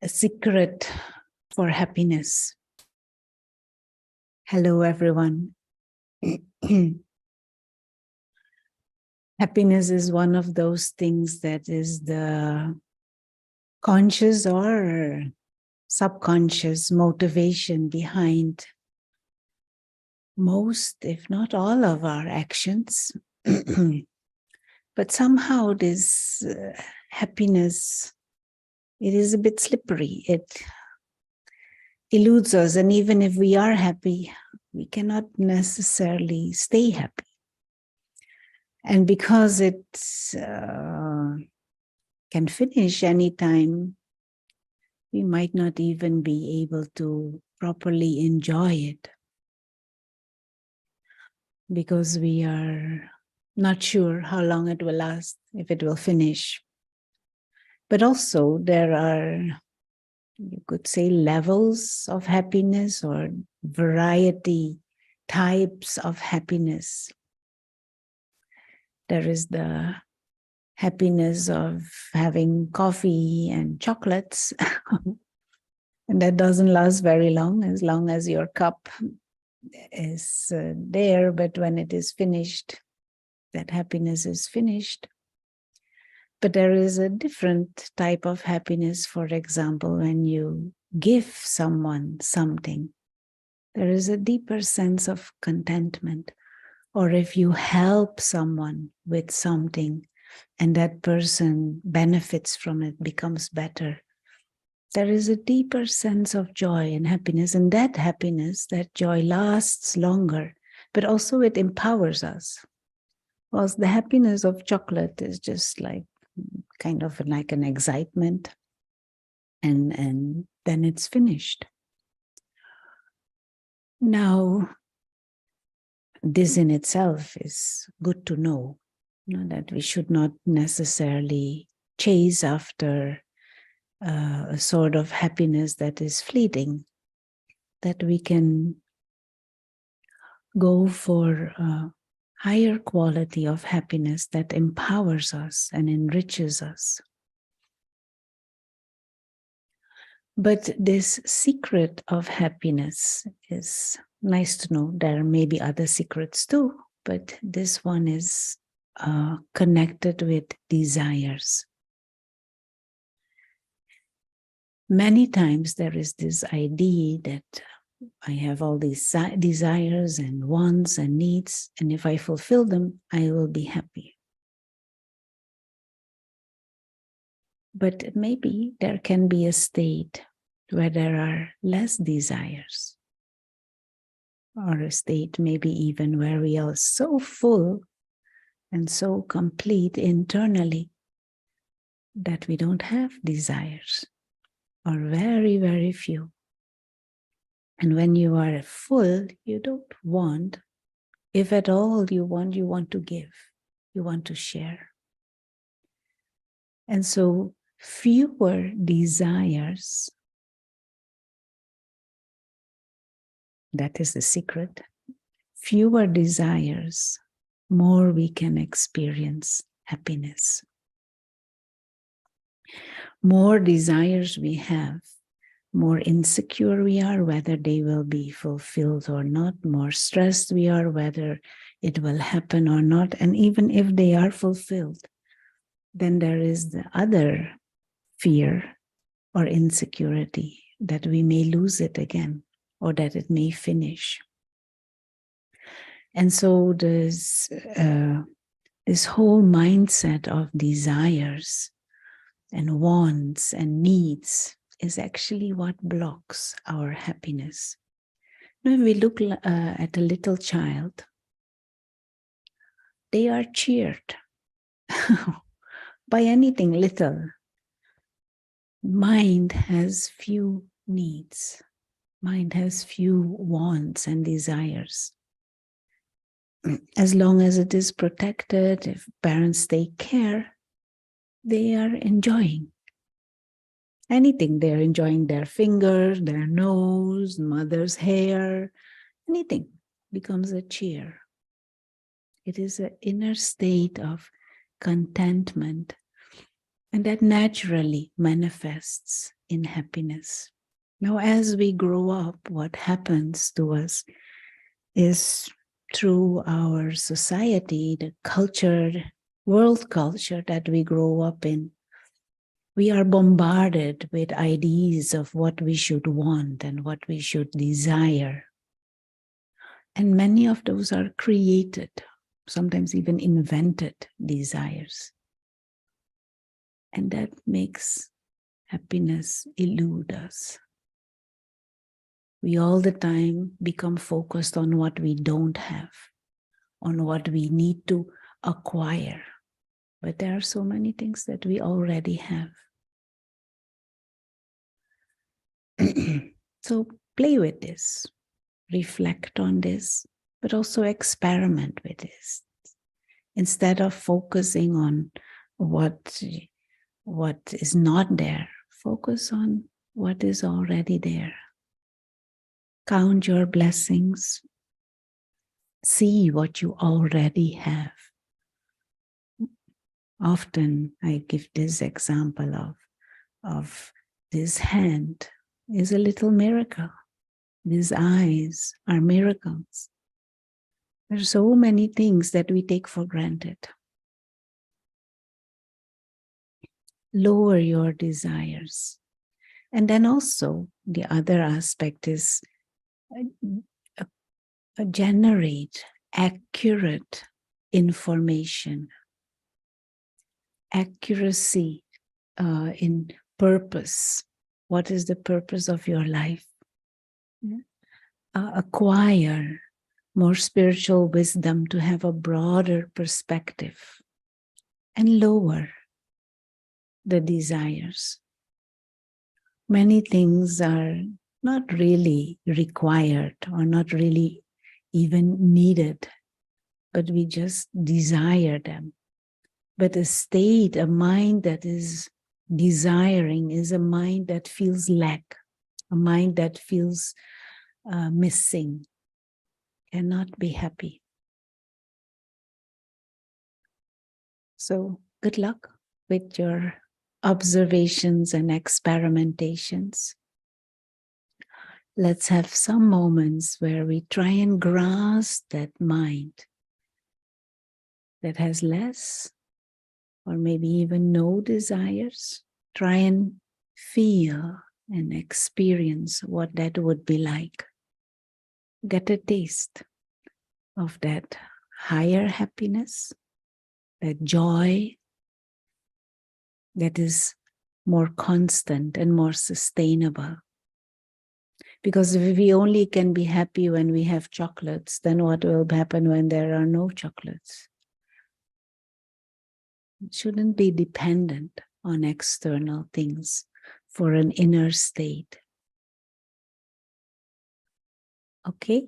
A secret for happiness. Hello, everyone. Happiness is one of those things that is the conscious or subconscious motivation behind most, if not all, of our actions. But somehow this happiness, it is a bit slippery. It eludes us. And even if we are happy, we cannot necessarily stay happy. And because it can finish anytime, we might not even be able to properly enjoy it because we are not sure how long it will last, if it will finish. But also there are, you could say, levels of happiness or variety types of happiness. There is the happiness of having coffee and chocolates. And that doesn't last very long as your cup is there. But when it is finished, that happiness is finished. But there is a different type of happiness, for example, when you give someone something. There is a deeper sense of contentment. Or if you help someone with something and that person benefits from it, becomes better, there is a deeper sense of joy and happiness. And that happiness, that joy lasts longer, but also it empowers us. Whilst the happiness of chocolate is just like kind of like an excitement, and then it's finished. Now, this in itself is good to know, that we should not necessarily chase after a sort of happiness that is fleeting, that we can go for a higher quality of happiness that empowers us and enriches us. But this secret of happiness is nice to know. There may be other secrets too, but this one is connected with desires. Many times there is this idea that I have all these desires and wants and needs, and if I fulfill them, I will be happy. But maybe there can be a state where there are less desires, or a state maybe even where we are so full and so complete internally that we don't have desires, or very, very few. And when you are full, you don't want, if at all you want to give, you want to share. And so fewer desires, that is the secret. Fewer desires, more we can experience happiness. More desires we have, more insecure we are whether they will be fulfilled or not, more stressed we are whether it will happen or not. And even if they are fulfilled, then there is the other fear or insecurity that we may lose it again, or that it may finish. And so this whole mindset of desires and wants and needs is actually what blocks our happiness. Now, if we look at a little child, they are cheered by anything little. Mind has few needs. Mind has few wants and desires. As long as it is protected, if parents take care, they are enjoying anything. They're enjoying their fingers, their nose, mother's hair, anything becomes a cheer. It is an inner state of contentment And that naturally manifests in happiness. Now, as we grow up, what happens to us is through our society, the culture, world culture that we grow up in, we are bombarded with ideas of what we should want and what we should desire. And many of those are created, sometimes even invented desires. And that makes happiness elude us. We all the time become focused on what we don't have, on what we need to acquire. But there are so many things that we already have. So play with this, reflect on this, but also experiment with this. Instead of focusing on what is not there, focus on what is already there. Count your blessings. See what you already have. Often I give this example of this hand is a little miracle. These eyes are miracles. There are so many things that we take for granted. Lower your desires. And then also the other aspect is generate accurate information. Accuracy in purpose. What is the purpose of your life? Acquire more spiritual wisdom to have a broader perspective and lower the desires. Many things are not really required or not really even needed, but we just desire them. But a mind that is desiring is a mind that feels lack, a mind that feels missing, cannot be happy. So good luck with your observations and experimentations. Let's have some moments where we try and grasp that mind that has less or maybe even no desires. Try and feel and experience what that would be like. Get a taste of that higher happiness, that joy that is more constant and more sustainable. Because if we only can be happy when we have chocolates, then what will happen when there are no chocolates? It shouldn't be dependent on external things for an inner state. Okay?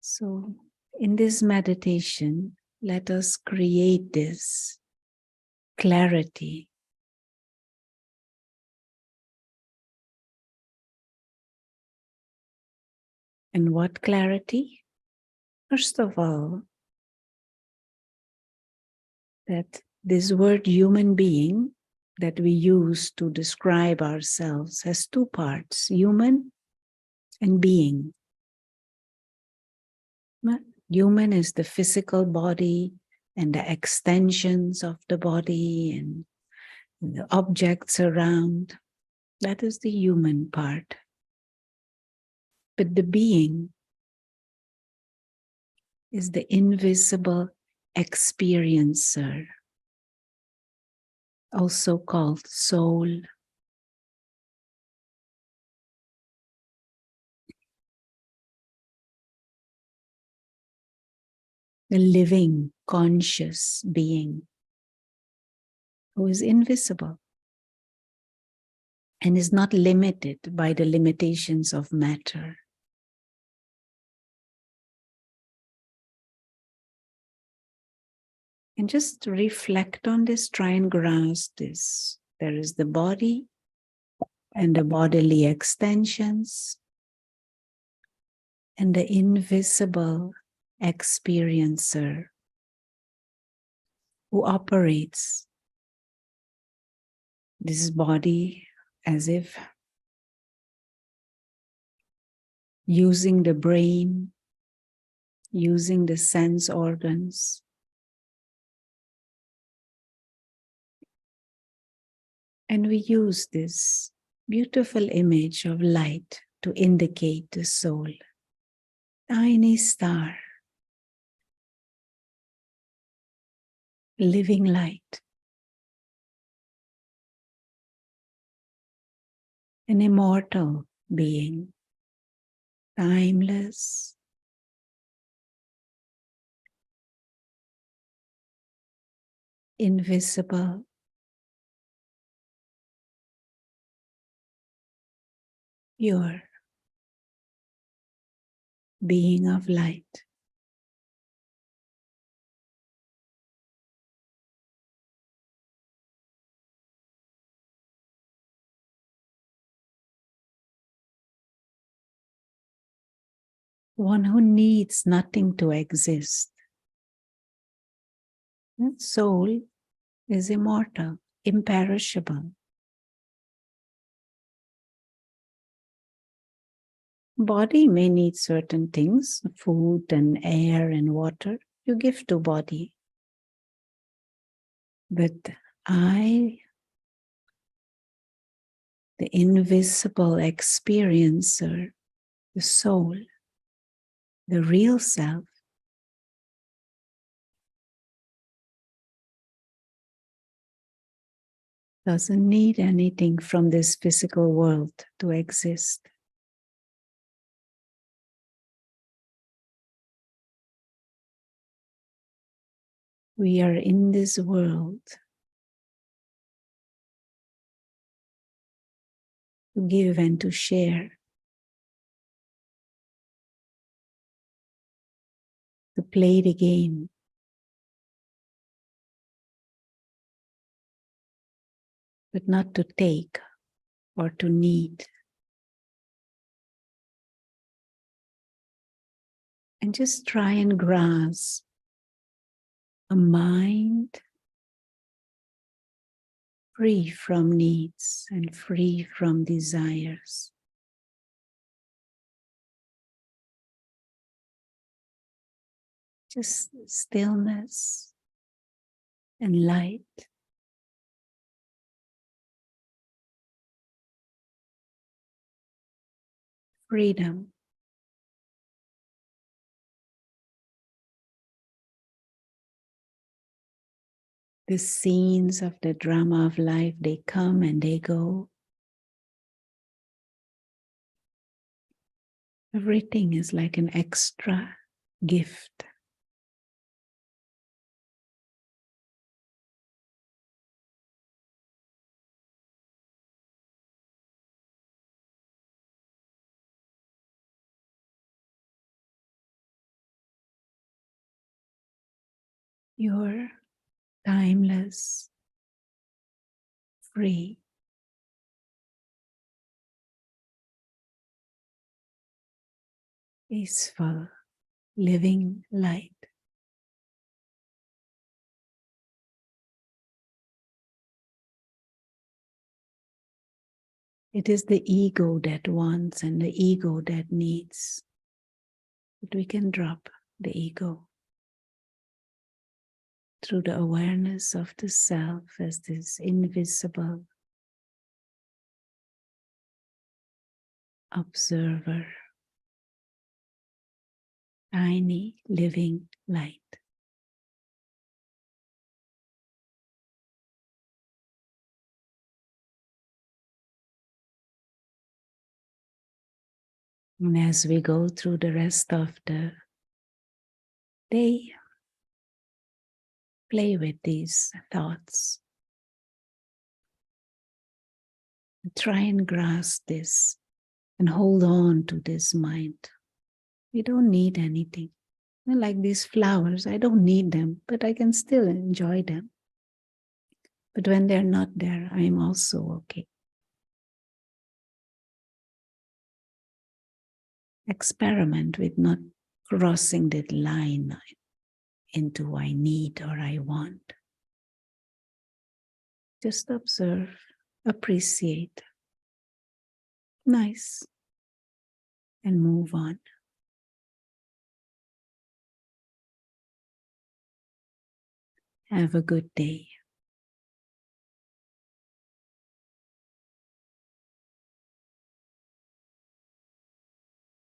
So in this meditation, let us create this clarity. And what clarity? First of all, that this word human being that we use to describe ourselves has two parts, human and being. Human is the physical body and the extensions of the body and the objects around. That is the human part. But the being is the invisible experiencer, also called soul. The living, conscious being who is invisible and is not limited by the limitations of matter. And just reflect on this, try and grasp this. There is the body and the bodily extensions and the invisible experiencer who operates this body as if using the brain, using the sense organs, and we use this beautiful image of light to indicate the soul. Tiny star, living light, an immortal being, timeless, invisible, pure, being of light. One who needs nothing to exist. That soul is immortal, imperishable. Body may need certain things, food and air and water. You give to body. But I, the invisible experiencer, the soul, the real self, doesn't need anything from this physical world to exist. We are in this world to give and to share, to play the game, but not to take or to need. And just try and grasp a mind free from needs and free from desires. Just stillness and light. Freedom. The scenes of the drama of life, they come and they go. Everything is like an extra gift. You're timeless, free, peaceful, living light. It is the ego that wants and the ego that needs. But we can drop the ego through the awareness of the self as this invisible observer, tiny living light. And as we go through the rest of the day, play with these thoughts. Try and grasp this and hold on to this mind. We don't need anything. Like these flowers, I don't need them, but I can still enjoy them. But when they're not there, I'm also okay. Experiment with not crossing that line into I need or I want. Just observe, appreciate. Nice. And move on. Have a good day.